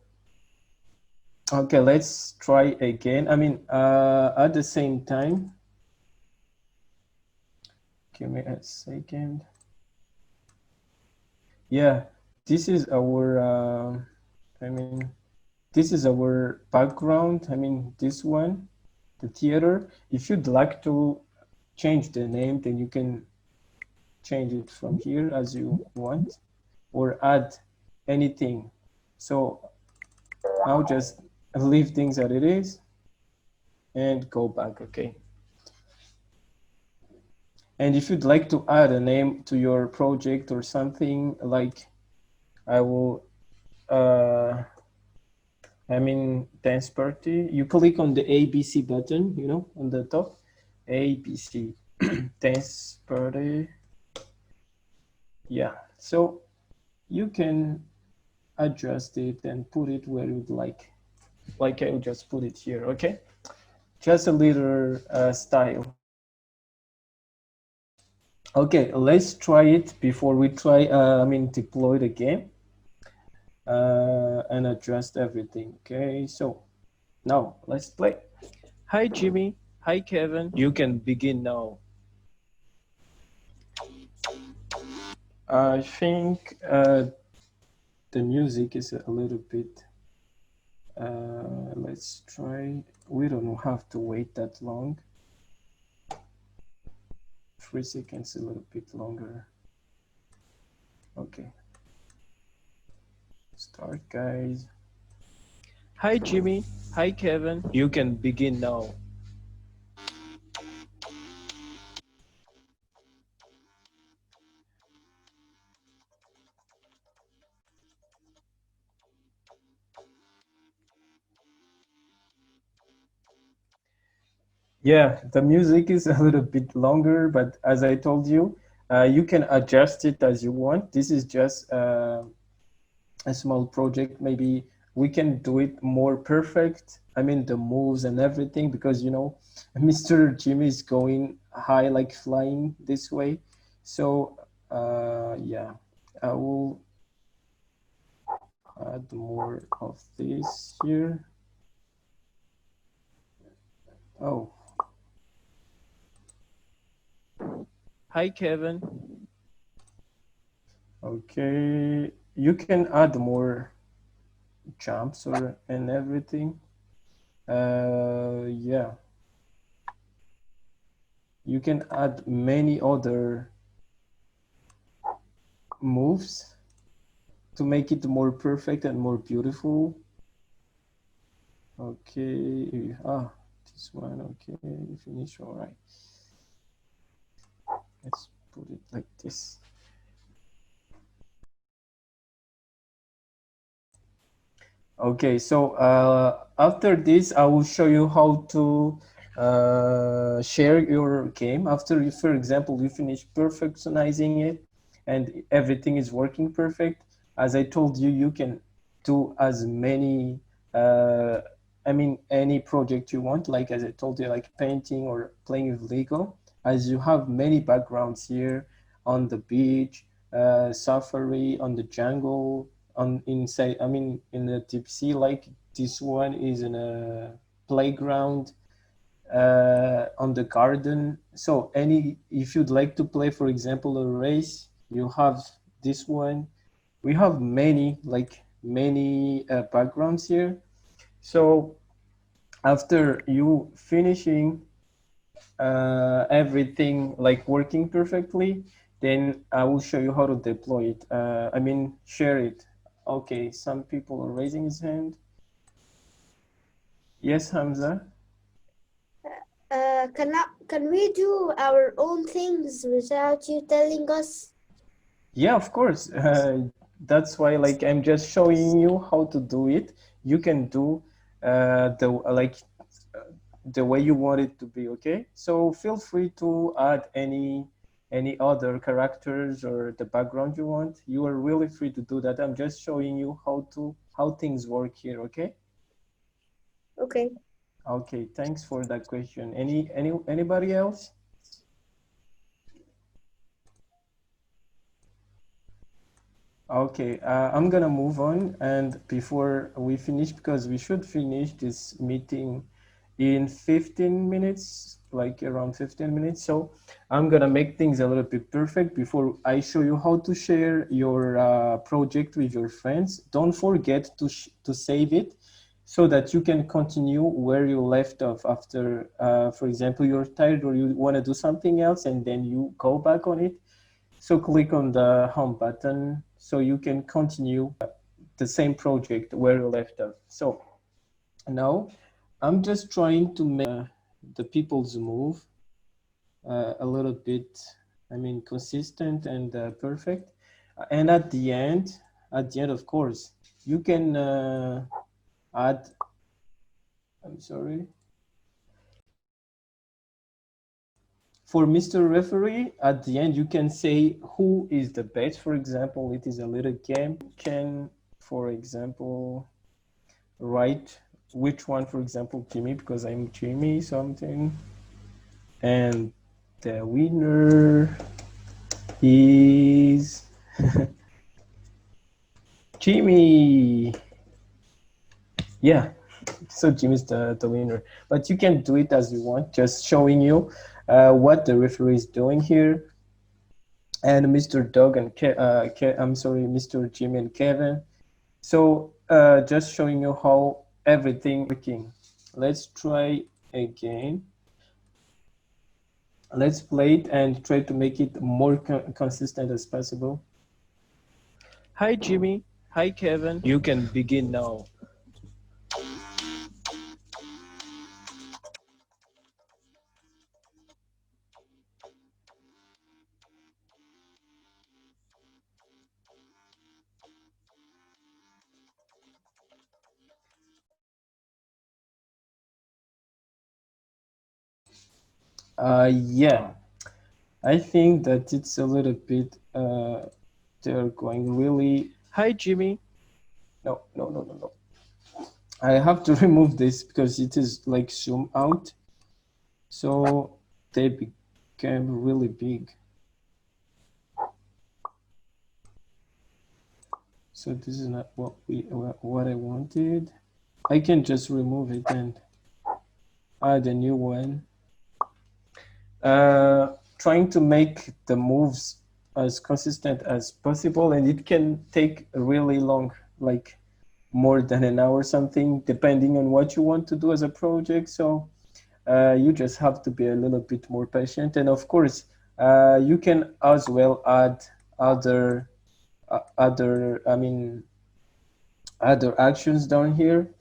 C: okay, let's try again. At the same time, give me a second. Yeah, this is our, I mean, this is our background. This one, the theater. If you'd like to change the name, then you can change it from here as you want, or add anything. So I'll just leave things as it is and go back, okay? And if you'd like to add a name to your project or something, like I will, dance party, you click on the ABC button, on the top, ABC, dance party. Yeah, so you can adjust it and put it where you'd like. Like I'll just put it here, okay? Just a little style. Okay, let's try it before we try, deploy the game and adjust everything. Okay, so now let's play. Hi, Jimmy. Hi, Kevin. You can begin now. I think the music is a little bit, let's try. We don't have to wait that long. 3 seconds, a little bit longer. Okay. Start, guys. Hi, Jimmy. Hi, Kevin. You can begin now. Yeah, the music is a little bit longer, but as I told you, you can adjust it as you want. This is just a small project. Maybe we can do it more perfect. The moves and everything, because Mr. Jimmy is going high, like flying this way. So yeah, I will add more of this here. Oh, hi, Kevin. Okay, you can add more jumps or and everything. Yeah, you can add many other moves to make it more perfect and more beautiful. Okay, this one. Okay, finish. All right, let's put it like this. Okay, so after this, I will show you how to share your game. After you, for example, you finish perfectionizing it and everything is working perfect. As I told you, you can do as many, any project you want, like as I told you, like painting or playing with Lego, as you have many backgrounds here on the beach, safari on the jungle, on inside, I mean in the deep sea. Like this one is in a playground, on the garden. So any, if you'd like to play, for example, a race, you have this one. We have many, like many backgrounds here. So after you finishing everything like working perfectly, then I will show you how to deploy it. I mean, share it. Okay, some people are raising his hand. Yes, Hamza.
D: Can we do our own things without you telling us?
C: Yeah, of course. That's why, like, I'm just showing you how to do it. You can do the like the way you want it to be. Okay, so feel free to add any other characters or the background you want. You are really free to do that. I'm just showing you how things work here. Okay.
D: Okay.
C: Okay. Thanks for that question. Anybody else? Okay, I'm gonna move on, and before we finish, because we should finish this meeting in 15 minutes, like around 15 minutes. So I'm gonna make things a little bit perfect before I show you how to share your project with your friends. Don't forget to save it so that you can continue where you left off after, for example, you're tired or you want to do something else, and then you go back on it. So click on the home button so you can continue the same project where you left off. So now I'm just trying to make the people's move a little bit, I mean, consistent and perfect. And at the end, of course, you can add, I'm sorry. For Mr. Referee, at the end, you can say who is the best. For example, it is a little game. Can, for example, write which one, for example, Jimmy, because I'm Jimmy something. And the winner is Jimmy. Yeah, so Jimmy's the winner. But you can do it as you want, just showing you what the referee is doing here. And Mr. Doug and I'm sorry, Mr. Jimmy and Kevin. So just showing you how everything working. Let's try again. Let's play it and try to make it more consistent as possible. Hi, Jimmy. Hi, Kevin. You can begin now. Yeah, I think that it's a little bit, they're going really. Hi, Jimmy. No, no, no, no, no. I have to remove this because it is like zoom out. So they became really big. So this is not what I wanted. I can just remove it and add a new one. Trying to make the moves as consistent as possible, and it can take really long, like more than an hour something, depending on what you want to do as a project. So you just have to be a little bit more patient, and of course you can as well add other I mean other actions down here.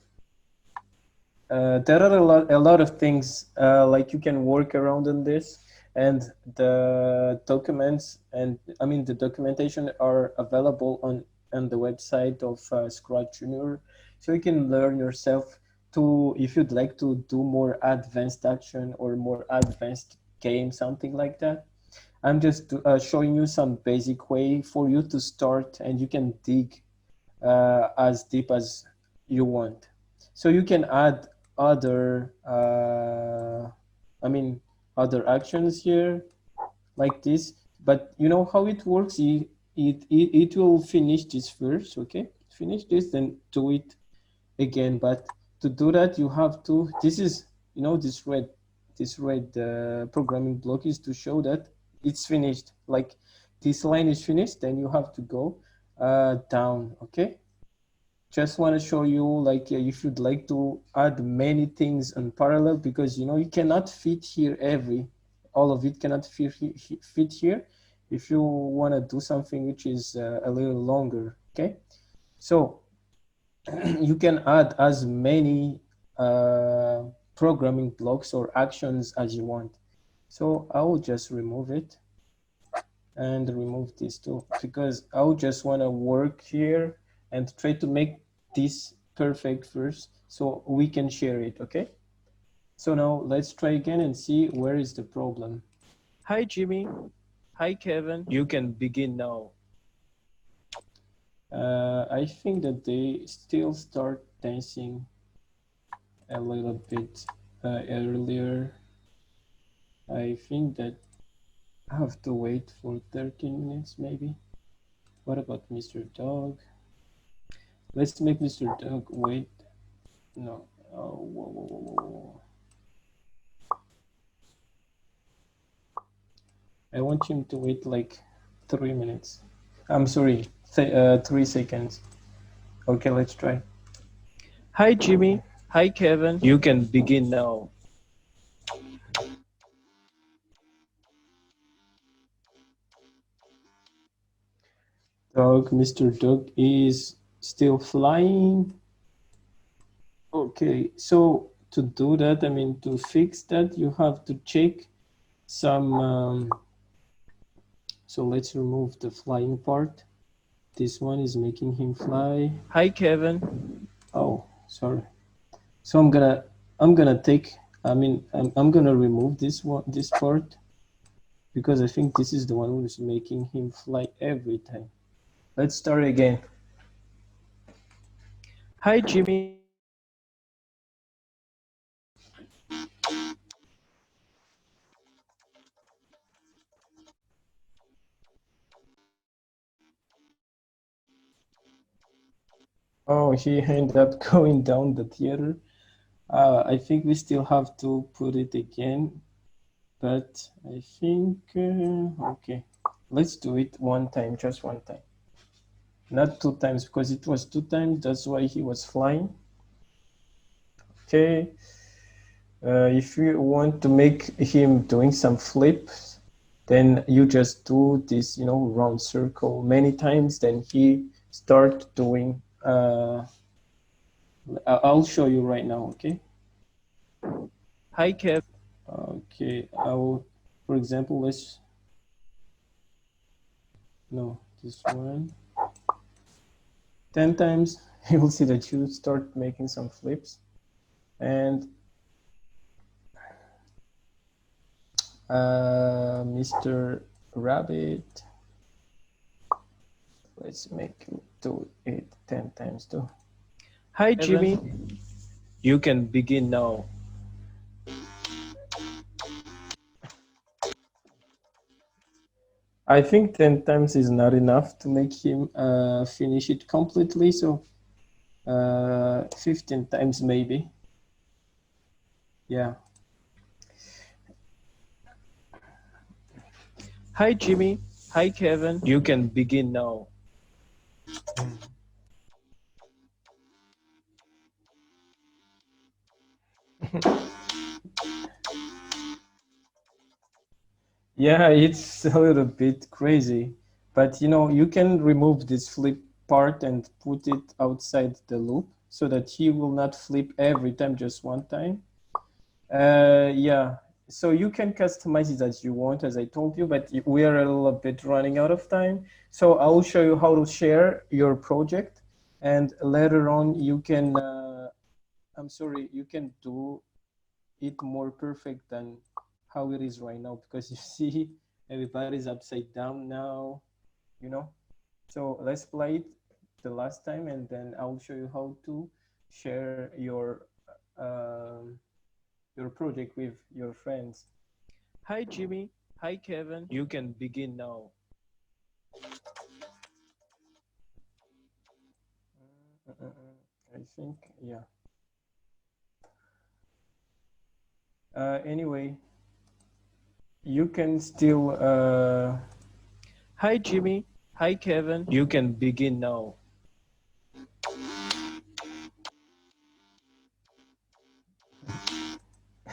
C: There are a lot of things like you can work around on this, and the documents and I mean the documentation are available on the website of Scratch Junior, so you can learn yourself to, if you'd like to do more advanced action or more advanced game, something like that. I'm just showing you some basic way for you to start, and you can dig as deep as you want. So you can add other, I mean, other actions here like this. But you know how it works? it will finish this first, okay? Finish this, then do it again. But to do that, you have to, this is, this red programming block is to show that it's finished. Like this line is finished, then you have to go down, okay? Just want to show you, like, you should like to add many things in parallel, because you cannot fit here all of it cannot fit here if you want to do something which is a little longer, okay? So you can add as many programming blocks or actions as you want. So I will just remove it and remove this too, because I would just want to work here and try to make this perfect first so we can share it, okay? So now let's try again and see where is the problem. Hi, Jimmy. Hi, Kevin. You can begin now. I think that they still start dancing a little bit earlier. I think that I have to wait for 13 minutes maybe. What about Mr. Dog? Let's make Mr. Dog wait. No. Oh, whoa, whoa, whoa, whoa. I want him to wait like 3 minutes. I'm sorry, 3 seconds. Okay, let's try. Hi, Jimmy. Hi, Kevin. You can begin now. Dog, Mr. Dog is still flying. Okay, so to do that, I mean, to fix that, you have to check some. So let's remove the flying part. This one is making him fly. Hi, Kevin. Oh, sorry. So I'm gonna take. I mean, I'm gonna remove this part, because I think this is the one who's making him fly every time. Let's start again. Hi, Jimmy. Oh, he ended up going down the theater. I think we still have to put it again, but I think, okay, let's do it one time, just one time. Not two times, because it was two times, that's why he was flying. Okay, if you want to make him doing some flips, then you just do this, round circle many times, then he start doing, I'll show you right now, okay? Hi, Kev. Okay, I will, for example, no, this one. 10 times, you will see that you start making some flips. And Mr. Rabbit, let's make him do it 10 times too. Hi, Jimmy. You can begin now. I think 10 times is not enough to make him finish it completely, so 15 times maybe. Yeah. Hi, Jimmy. Hi, Kevin. You can begin now. Yeah, it's a little bit crazy, but you can remove this flip part and put it outside the loop so that he will not flip every time, just one time. Yeah, so you can customize it as you want, as I told you, but we are a little bit running out of time. So I will show you how to share your project, and later on you can, I'm sorry, you can do it more perfect than how it is right now, because you see everybody's upside down now, you know. So let's play it the last time, and then I'll show you how to share um, your project with your friends. Hi, Jimmy. Hi, Kevin. You can begin now. I think, yeah. Anyway, you can still. Hi, Jimmy. Hi, Kevin. You can begin now.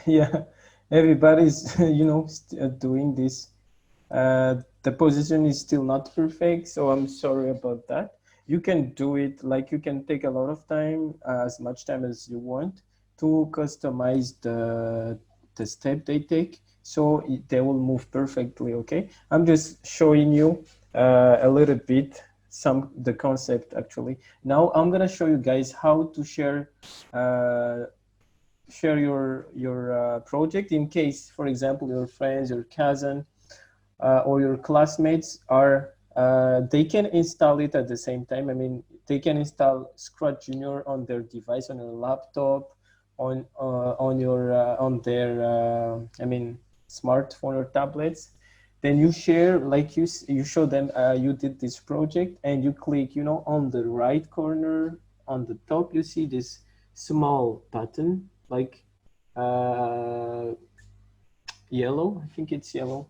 C: Yeah, everybody's doing this. The position is still not perfect, so I'm sorry about that. You can do it, like you can take a lot of time, as much time as you want, to customize the step they take, so they will move perfectly. Okay, I'm just showing you a little bit the concept actually. Now I'm gonna show you guys how to uh, share your project in case, for example, your friends, your cousin, or your classmates are they can install it at the same time. I mean, they can install Scratch Junior on their device, on your laptop, on your on their I mean smartphone or tablets. Then you share, like you show them you did this project, and you click, on the right corner on the top, you see this small button, like uh, yellow. I think it's yellow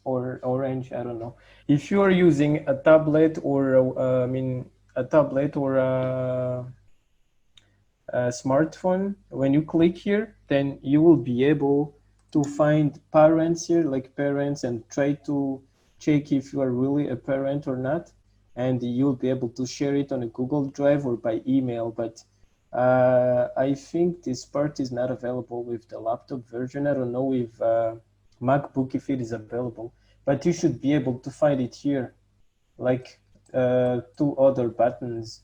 C: or orange, I don't know. If you are using a tablet or I mean a tablet or a smartphone, when you click here, then you will be able to find parents here, like parents, and try to check if you are really a parent or not. And you'll be able to share it on a Google Drive or by email. But I think this part is not available with the laptop version. I don't know if MacBook, if it is available, but you should be able to find it here, like two other buttons.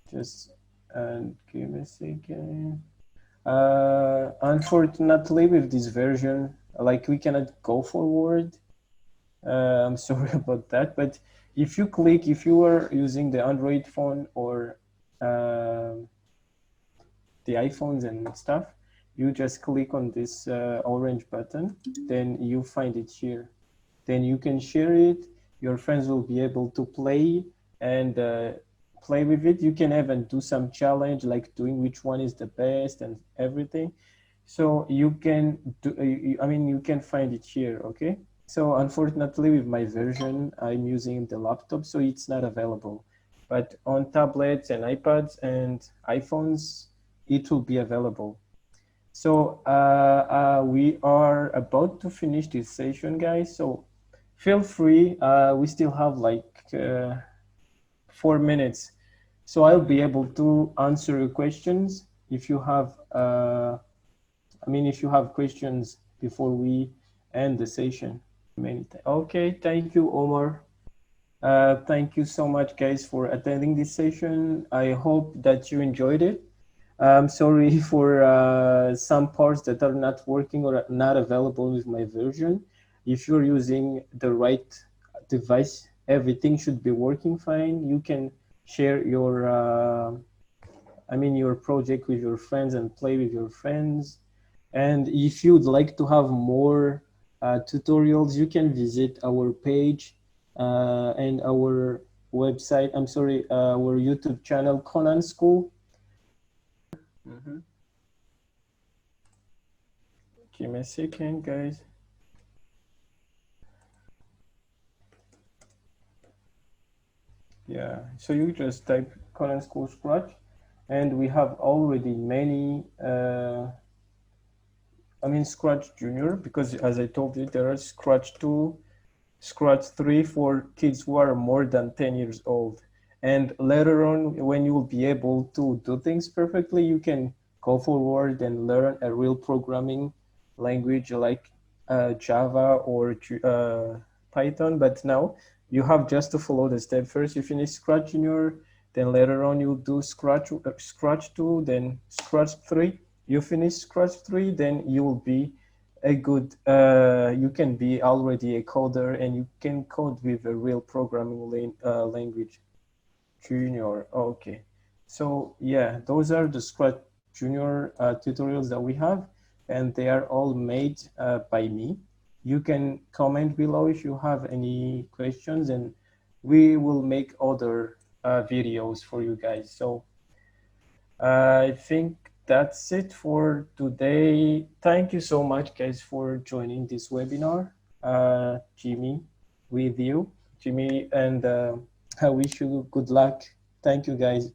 C: Just give me a second. Unfortunately, with this version, like we cannot go forward. I'm sorry about that, but if you are using the Android phone or the iPhones and stuff, you just click on this orange button, then you find it here. Then you can share it. Your friends will be able to play and play with it. You can even do some challenge, like doing which one is the best and everything. So you can do, I mean, you can find it here, okay? So unfortunately, with my version, I'm using the laptop, so it's not available. But on tablets and iPads and iPhones, it will be available. So we are about to finish this session, guys. So feel free. We still have like 4 minutes. So I'll be able to answer your questions if you have, I mean, if you have questions before we end the session. Okay, thank you, Omar. Thank you so much, guys, for attending this session. I hope that you enjoyed it. I'm sorry for some parts that are not working or not available with my version. If you're using the right device, everything should be working fine. You can share your project with your friends and play with your friends. And if you'd like to have more tutorials, you can visit our page and our website. I'm sorry, our YouTube channel, Conan School. Mhm. Give me a second, guys. Yeah, so you just type Conan School Scratch, and we have already many, Scratch Junior, because as I told you, there are Scratch 2, Scratch 3 for kids who are more than 10 years old. And later on, when you will be able to do things perfectly, you can go forward and learn a real programming language like Java or Python. But now you have just to follow the step. First, you finish Scratch Junior, then later on you'll do Scratch 2, then Scratch 3. You finish Scratch 3, then you will be you can be already a coder, and you can code with a real programming language. Junior, okay. So yeah, those are the Scratch Junior tutorials that we have, and they are all made by me. You can comment below if you have any questions, and we will make other videos for you guys. So I think that's it for today. Thank you so much, guys, for joining this webinar. Jimmy, with you, Jimmy, and I wish you good luck. Thank you, guys.